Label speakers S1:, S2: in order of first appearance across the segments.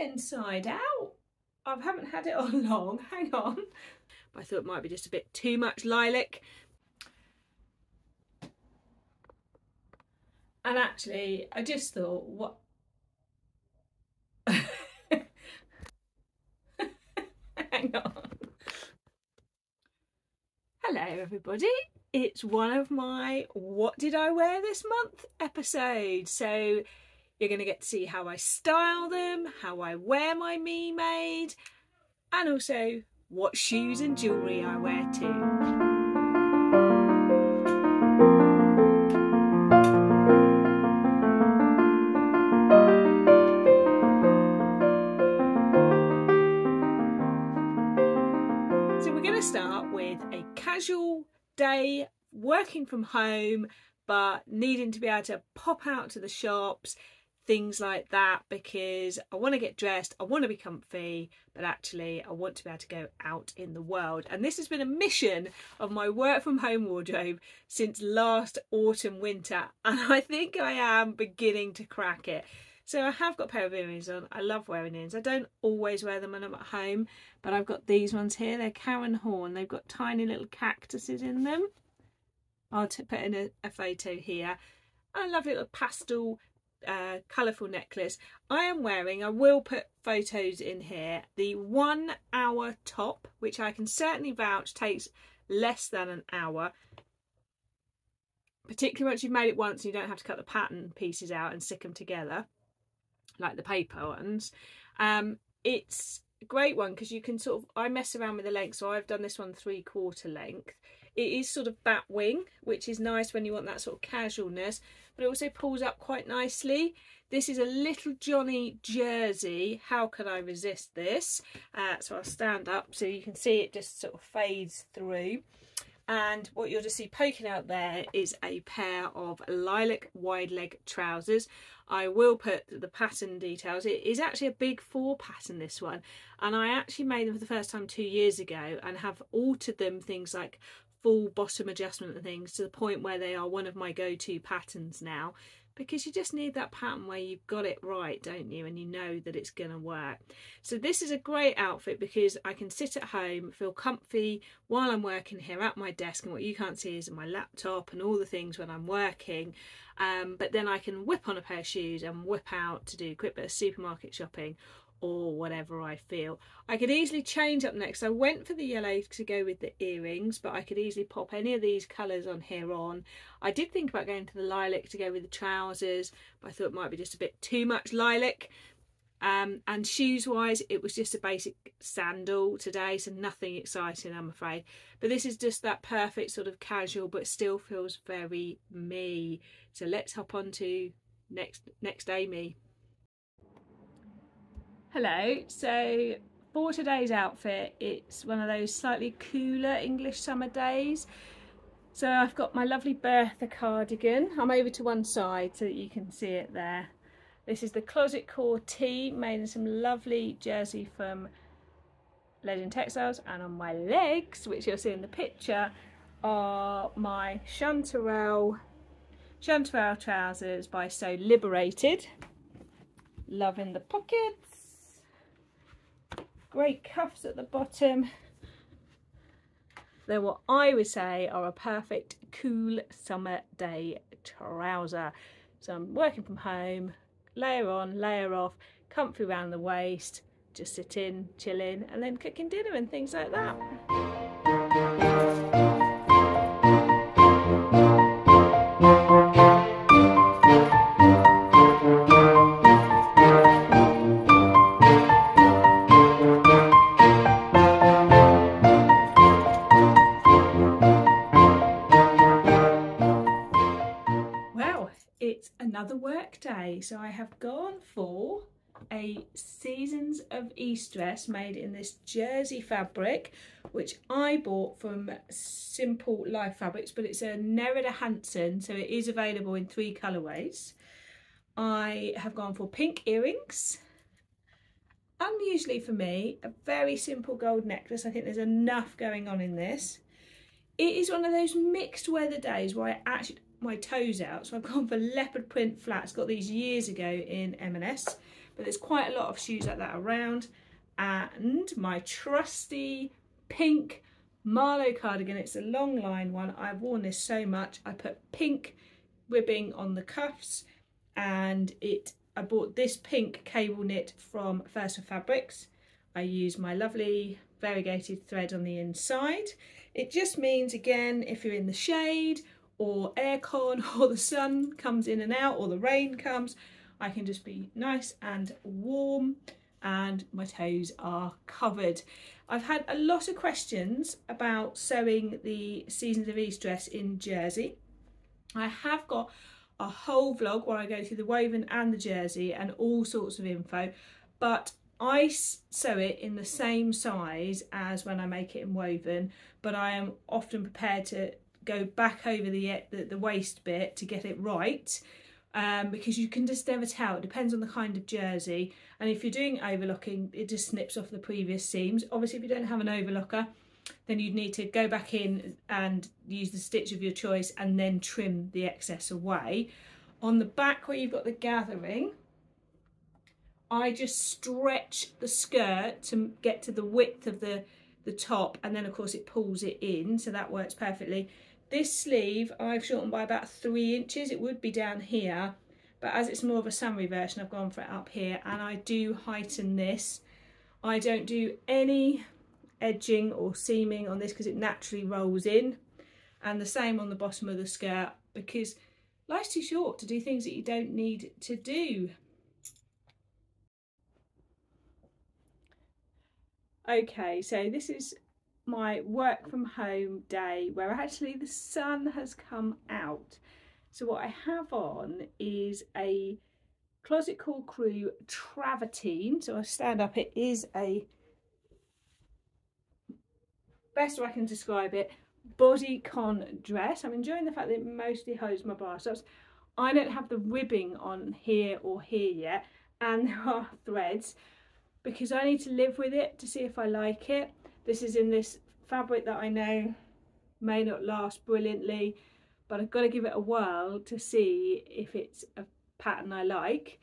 S1: inside out. I haven't had it on long, hang on. But I thought it might be just a bit too much lilac. And actually, I just thought, what? Hang on. Hello everybody, it's one of my What Did I Wear This Month episodes. So you're going to get to see how I style them, how I wear my me made, and also what shoes and jewellery I wear too. Start with a casual day working from home but needing to be able to pop out to the shops, things like that, because I want to get dressed, I want to be comfy, but actually I want to be able to go out in the world. And this has been a mission of my work from home wardrobe since last autumn winter, and I think I am beginning to crack it. So I have got a pair of earrings on. I love wearing earrings. I don't always wear them when I'm at home, but I've got these ones here. They're Karen Horn. They've got tiny little cactuses in them. I'll put in a photo here. And a lovely little pastel, colourful necklace. I will put photos in here. The 1 hour top, which I can certainly vouch takes less than an hour. Particularly once you've made it once and you don't have to cut the pattern pieces out and stick them together like the paper ones. It's a great one because you can sort of, I mess around with the length, so I've done this one 3/4 length. It is sort of bat wing, which is nice when you want that sort of casualness, but it also pulls up quite nicely. This is a little Johnny jersey. How could I resist this? So I'll stand up so you can see it just sort of fades through. And what you'll just see poking out there is a pair of lilac wide leg trousers. I will put the pattern details. It is actually a big 4 pattern, this one. And I actually made them for the first time 2 years ago and have altered them, things like full bottom adjustment and things, to the point where they are one of my go-to patterns now. Because you just need that pattern where you've got it right, don't you? And you know that it's going to work. So this is a great outfit because I can sit at home, feel comfy while I'm working here at my desk, and what you can't see is my laptop and all the things when I'm working. But then I can whip on a pair of shoes and whip out to do a quick bit of supermarket shopping or whatever I feel. I could easily change up next. I went for the yellow to go with the earrings, but I could easily pop any of these colours on here on. I did think about going to the lilac to go with the trousers, but I thought it might be just a bit too much lilac. And shoes wise, it was just a basic sandal today, so nothing exciting, I'm afraid. But this is just that perfect sort of casual, but still feels very me. So let's hop on to next day me. Hello, so for today's outfit, it's one of those slightly cooler English summer days. So I've got my lovely Bertha cardigan. I'm over to one side so that you can see it there. This is the Closet Core tee, made in some lovely jersey from Legend Textiles, and on my legs, which you'll see in the picture, are my Chanterelle trousers by So Liberated. Loving the pockets. Great cuffs at the bottom. They're what I would say are a perfect cool summer day trouser. So I'm working from home, layer on, layer off, comfy around the waist, just sitting, chilling, and then cooking dinner and things like that. Another work day, so I have gone for a Seasons of East dress made in this jersey fabric, which I bought from Simple Life Fabrics, but it's a Nerida Hansen, so it is available in 3 colourways. I have gone for pink earrings, unusually for me, a very simple gold necklace. I think there's enough going on in this. It is one of those mixed weather days where I actually my toes out, so I've gone for leopard print flats. Got these years ago in M&S, but there's quite a lot of shoes like that around. And my trusty pink Marlo cardigan, it's a long line one. I've worn this so much. I put pink ribbing on the cuffs, and I bought this pink cable knit from First for Fabrics. I use my lovely variegated thread on the inside. It just means, again, if you're in the shade or aircon or the sun comes in and out or the rain comes, I can just be nice and warm and my toes are covered. I've had a lot of questions about sewing the Seasons of East dress in jersey. I have got a whole vlog where I go through the woven and the jersey and all sorts of info, but I sew it in the same size as when I make it in woven, but I am often prepared to go back over the waist bit to get it right, because you can just never tell. It depends on the kind of jersey, and if you're doing overlocking, it just snips off the previous seams. Obviously, if you don't have an overlocker, then you'd need to go back in and use the stitch of your choice and then trim the excess away. On the back where you've got the gathering, I just stretch the skirt to get to the width of the top, and then of course it pulls it in, so that works perfectly. This sleeve I've shortened by about 3 inches. It would be down here, but as it's more of a summery version, I've gone for it up here, and I do heighten this. I don't do any edging or seaming on this because it naturally rolls in, and the same on the bottom of the skirt, because life's too short to do things that you don't need to do. Okay, so this is my work from home day where actually the sun has come out. So what I have on is a Closet Core Crew Travertine. So I stand up, it is a, best way I can describe it, bodycon dress. I'm enjoying the fact that it mostly holds my bar straps. I don't have the ribbing on here or here yet, and there are threads, because I need to live with it to see if I like it. This is in this fabric that I know may not last brilliantly, but I've got to give it a whirl to see if it's a pattern I like.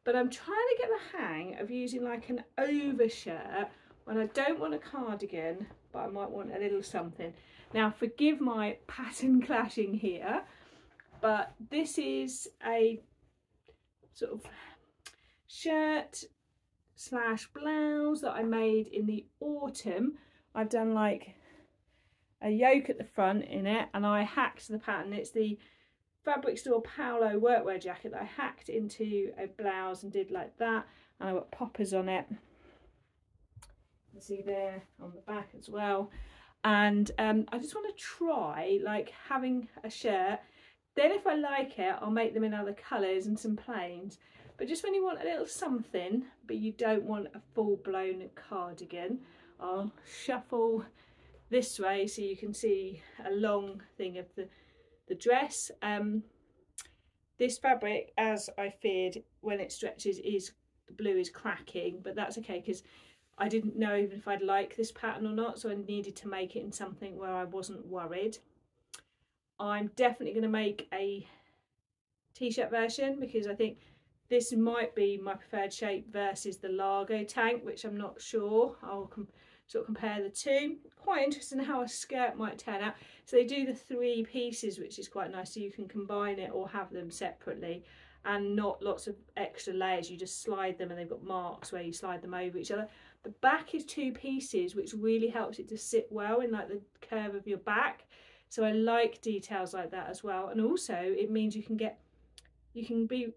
S1: But I'm trying to get the hang of using like an overshirt when I don't want a cardigan, but I might want a little something. Now forgive my pattern clashing here, but this is a sort of shirt slash blouse that I made in the autumn. I've done like a yoke at the front in it, and I hacked the pattern. It's the Fabric Store Paoloa workwear jacket that I hacked into a blouse and did like that, and I got poppers on it. You can see there on the back as well. And I just want to try like having a shirt. Then if I like it, I'll make them in other colours and some plains. But just when you want a little something, but you don't want a full-blown cardigan, I'll shuffle this way so you can see a long thing of the dress. This fabric, as I feared, when it stretches, the blue is cracking, but that's okay because I didn't know even if I'd like this pattern or not, so I needed to make it in something where I wasn't worried. I'm definitely going to make a t-shirt version because I think this might be my preferred shape versus the Largo tank, which I'm not sure. I'll sort of compare the two. Quite interesting how a skirt might turn out. So they do the 3 pieces, which is quite nice, so you can combine it or have them separately, and not lots of extra layers. You just slide them and they've got marks where you slide them over each other. The back is 2 pieces, which really helps it to sit well in like the curve of your back. So I like details like that as well. And also it means you can be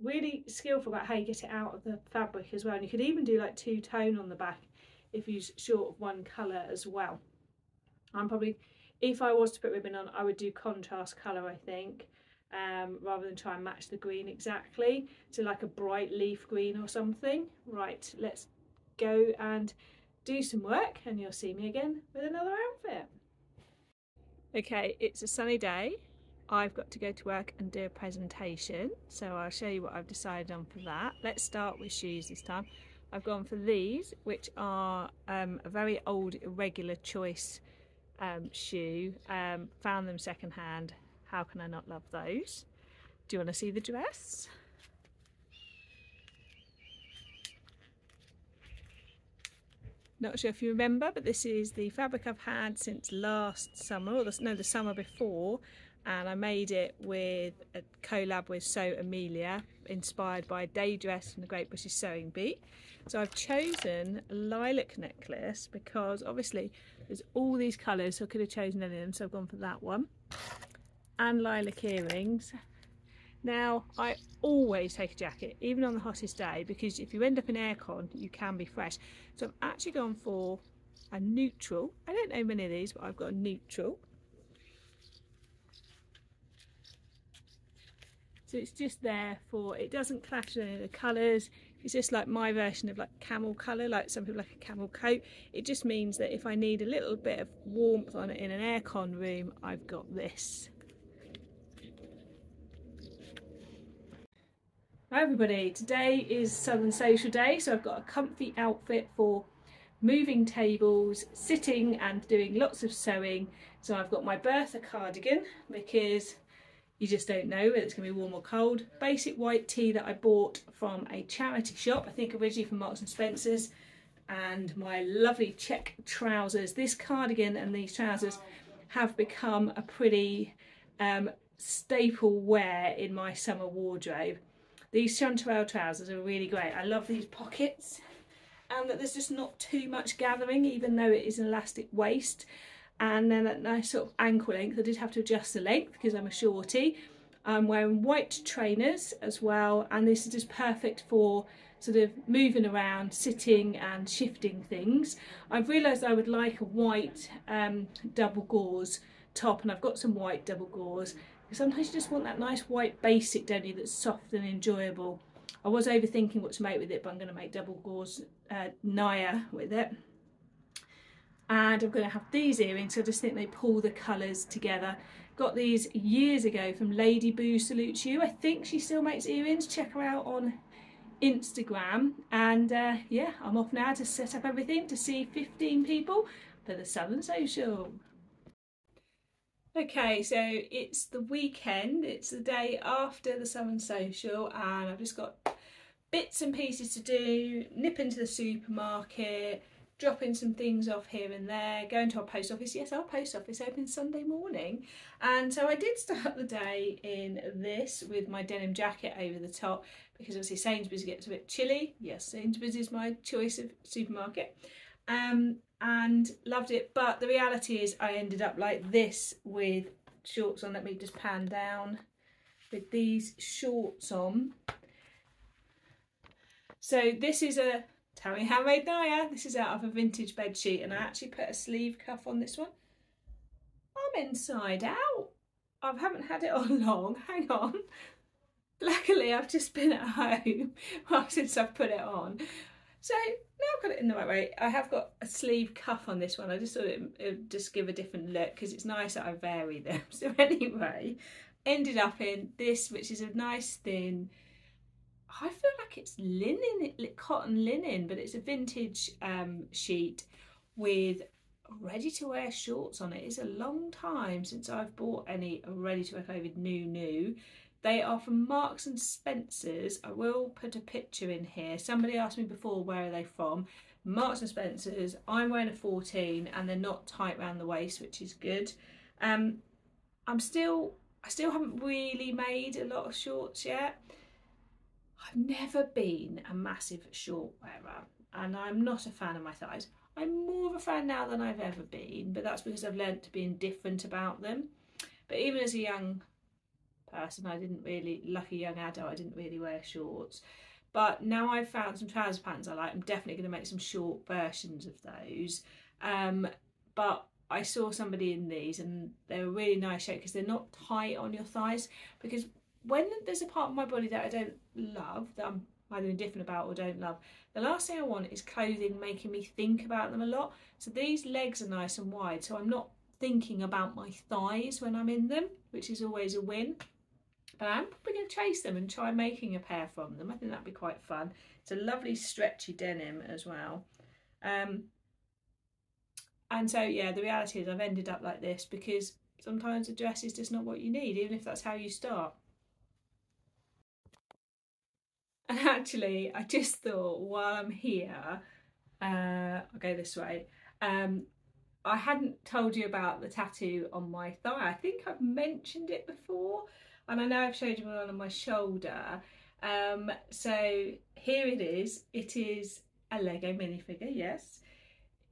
S1: really skillful about how you get it out of the fabric as well. And you could even do like 2-tone on the back if you're short of one colour as well. I'm probably, if I was to put ribbon on, I would do contrast colour, I think, rather than try and match the green exactly. So like a bright leaf green or something. Right, let's go and do some work and you'll see me again with another outfit. Okay, it's a sunny day. I've got to go to work and do a presentation, so I'll show you what I've decided on for that. Let's start with shoes this time. I've gone for these, which are a very old irregular choice shoe. Found them secondhand. How can I not love those? Do you want to see the dress? Not sure if you remember, but this is the fabric I've had since last summer, or the summer before, and I made it with a collab with Sew Amelia, inspired by a day dress from the Great British Sewing Bee. So I've chosen a lilac necklace because obviously there's all these colours, so I could have chosen any of them, so I've gone for that one. And lilac earrings. Now, I always take a jacket, even on the hottest day, because if you end up in aircon, you can be fresh. So I've actually gone for a neutral. I don't know many of these, but I've got a neutral. So it's just there for, it doesn't clash with any of the colours. It's just like my version of like camel colour, like some people like a camel coat. It just means that if I need a little bit of warmth on it in an aircon room, I've got this. Hi everybody, today is Southern Social Day, so I've got a comfy outfit for moving tables, sitting and doing lots of sewing. So I've got my Bertha cardigan because you just don't know whether it's going to be warm or cold. Basic white tee that I bought from a charity shop, I think originally from Marks and Spencer's, and my lovely check trousers. This cardigan and these trousers have become a pretty staple wear in my summer wardrobe. These Chanterelle trousers are really great. I love these pockets and that there's just not too much gathering, even though it is an elastic waist. And then that nice sort of ankle length. I did have to adjust the length because I'm a shorty. I'm wearing white trainers as well, and this is just perfect for sort of moving around, sitting and shifting things. I've realised I would like a white double gauze top, and I've got some white double gauze. Sometimes you just want that nice white basic, don't you, that's soft and enjoyable. I was overthinking what to make with it, but I'm going to make double gauze Naya with it. And I'm going to have these earrings, so I just think they pull the colours together. Got these years ago from Lady Boo Salutes You. I think she still makes earrings. Check her out on Instagram. And yeah, I'm off now to set up everything to see 15 people for the Southern Social. Okay, so it's the weekend, it's the day after the Southern Social, and I've just got bits and pieces to do, nip into the supermarket, dropping some things off here and there, going to our post office. Yes, our post office opens Sunday morning. And so I did start the day in this with my denim jacket over the top, because obviously Sainsbury's gets a bit chilly. Yes, Sainsbury's is my choice of supermarket. And loved it, but the reality is I ended up like this with shorts on. Let me just pan down with these shorts on. So this is a Tammy Handmade Naya. This is out of a vintage bed sheet, and I actually put a sleeve cuff on this one. I'm inside out. I haven't had it on long. Hang on. Luckily I've just been at home since I've put it on. So now I've got it in the right way. I have got a sleeve cuff on this one. I just thought it would just give a different look, because it's nice that I vary them. So anyway, ended up in this, which is a nice thin, I feel like it's linen, cotton linen, but it's a vintage sheet with ready-to-wear shorts on it. It's a long time since I've bought any ready-to-wear clothing new. They are from Marks and Spencer's. I will put a picture in here. Somebody asked me before, where are they from? Marks and Spencer's. I'm wearing a 14 and they're not tight around the waist, which is good. I still haven't really made a lot of shorts yet. I've never been a massive short wearer, and I'm not a fan of my thighs. I'm more of a fan now than I've ever been, but that's because I've learnt to be indifferent about them. But even as a young person, I didn't really, like a young adult, I didn't really wear shorts. But now I've found some trouser patterns I like. I'm definitely going to make some short versions of those. But I saw somebody in these and they're a really nice shape because they're not tight on your thighs. Because when there's a part of my body that I don't love, that I'm either indifferent about or don't love, the last thing I want is clothing making me think about them a lot. So these legs are nice and wide, so I'm not thinking about my thighs when I'm in them, which is always a win. But I'm probably going to chase them and try making a pair from them. I think that'd be quite fun. It's a lovely stretchy denim as well. And so yeah, the reality is I've ended up like this because sometimes a dress is just not what you need, even if that's how you start. And actually, I just thought while I'm here, I'll go this way. I hadn't told you about the tattoo on my thigh. I think I've mentioned it before, and I know I've showed you one on my shoulder. So here it is. It is a Lego minifigure, yes.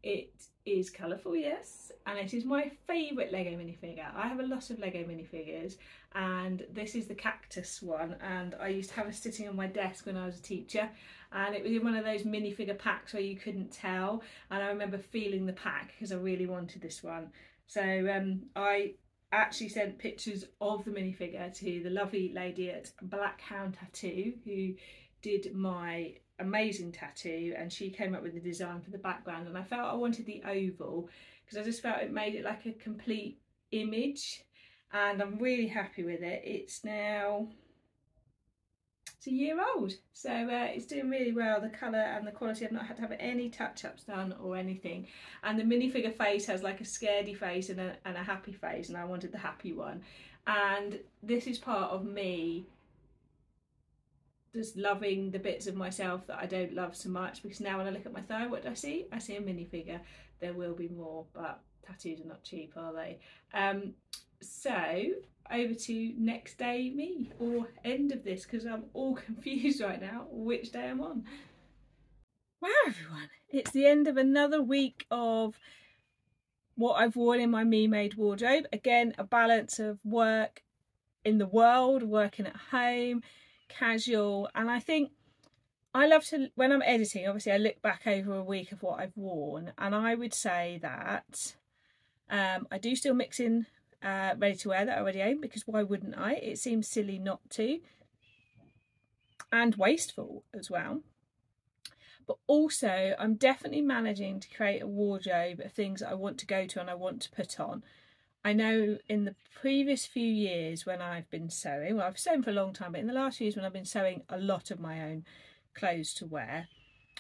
S1: It is colourful, yes, and it is my favourite Lego minifigure. I have a lot of Lego minifigures, and this is the cactus one, and I used to have it sitting on my desk when I was a teacher, and it was in one of those minifigure packs where you couldn't tell, and I remember feeling the pack because I really wanted this one. So I actually sent pictures of the minifigure to the lovely lady at Black Hound Tattoo who did my amazing tattoo, and she came up with the design for the background, and I felt I wanted the oval because I just felt it made it like a complete image, and I'm really happy with it. It's a year old, so it's doing really well. The colour and the quality, I've not had to have any touch-ups done or anything, and the minifigure face has like a scaredy face and a happy face, and I wanted the happy one. And this is part of me just loving the bits of myself that I don't love so much, because now when I look at my thigh, what do I see? I see a minifigure. There will be more, but tattoos are not cheap, are they? So over to next day me, or end of this, because I'm all confused right now which day I'm on. Wow everyone, it's the end of another week of what I've worn in my Me Made wardrobe. Again, a balance of work in the world, working at home, casual, and I think I love to, when I'm editing, obviously I look back over a week of what I've worn, and I would say that I do still mix in ready to wear that I already own, because why wouldn't I? It seems silly not to, and wasteful as well. But also I'm definitely managing to create a wardrobe of things that I want to go to and I want to put on. I know in the previous few years when I've been sewing, well, I've sewn for a long time, but in the last few years when I've been sewing a lot of my own clothes to wear,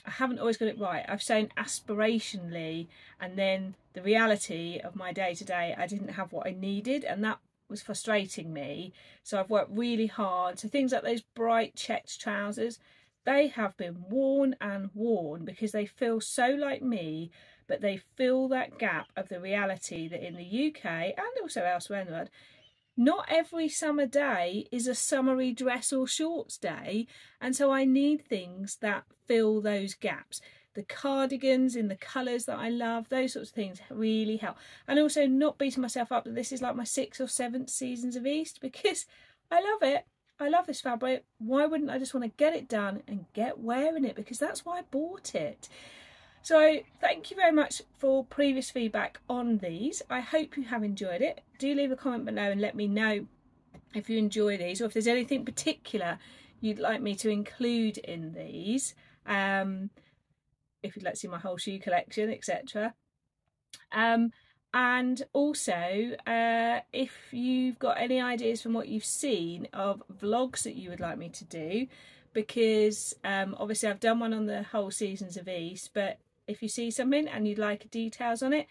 S1: I haven't always got it right. I've sewn aspirationally, and then the reality of my day-to-day, I didn't have what I needed, and that was frustrating me. So I've worked really hard. So things like those bright checked trousers, they have been worn and worn because they feel so like me, but they fill that gap of the reality that in the UK and also elsewhere in the world, not every summer day is a summery dress or shorts day, and so I need things that fill those gaps. The cardigans in the colours that I love, those sorts of things really help. And also not beating myself up that this is like my 6th or 7th seasons of East, because I love it. I love this fabric. Why wouldn't I just want to get it done and get wearing it? Because that's why I bought it. So thank you very much for previous feedback on these. I hope you have enjoyed it. Do leave a comment below and let me know if you enjoy these, or if there's anything particular you'd like me to include in these. If you'd like to see my whole shoe collection, etc. And also, if you've got any ideas from what you've seen of vlogs that you would like me to do, because obviously I've done one on the whole seasons of East, but if you see something and you'd like details on it,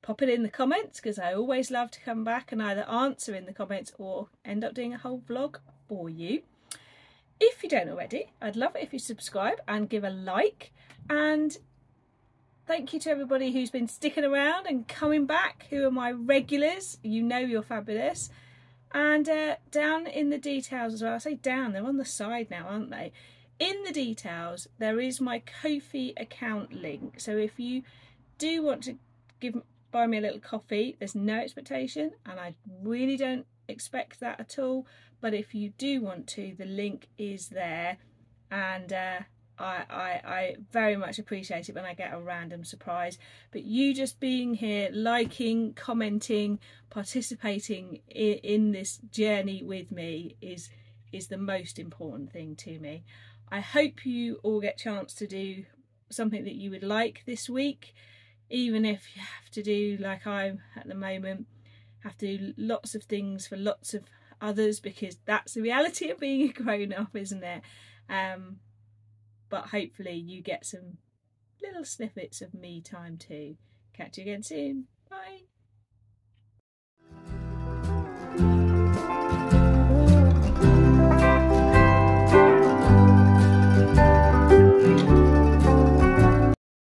S1: pop it in the comments, because I always love to come back and either answer in the comments or end up doing a whole vlog for you. If you don't already, I'd love it if you subscribe and give a like, and thank you to everybody who's been sticking around and coming back, who are my regulars. You know you're fabulous. And down in the details as well, I say down, they're on the side now, aren't they? In the details, there is my Ko-fi account link. So if you do want to buy me a little coffee, there's no expectation, and I really don't expect that at all. But if you do want to, the link is there, and I very much appreciate it when I get a random surprise. But you just being here, liking, commenting, participating in this journey with me is the most important thing to me. I hope you all get a chance to do something that you would like this week, even if you have to do, like I'm at the moment, have to do lots of things for lots of others, because that's the reality of being a grown-up, isn't it? But hopefully you get some little snippets of me time too. Catch you again soon. Bye.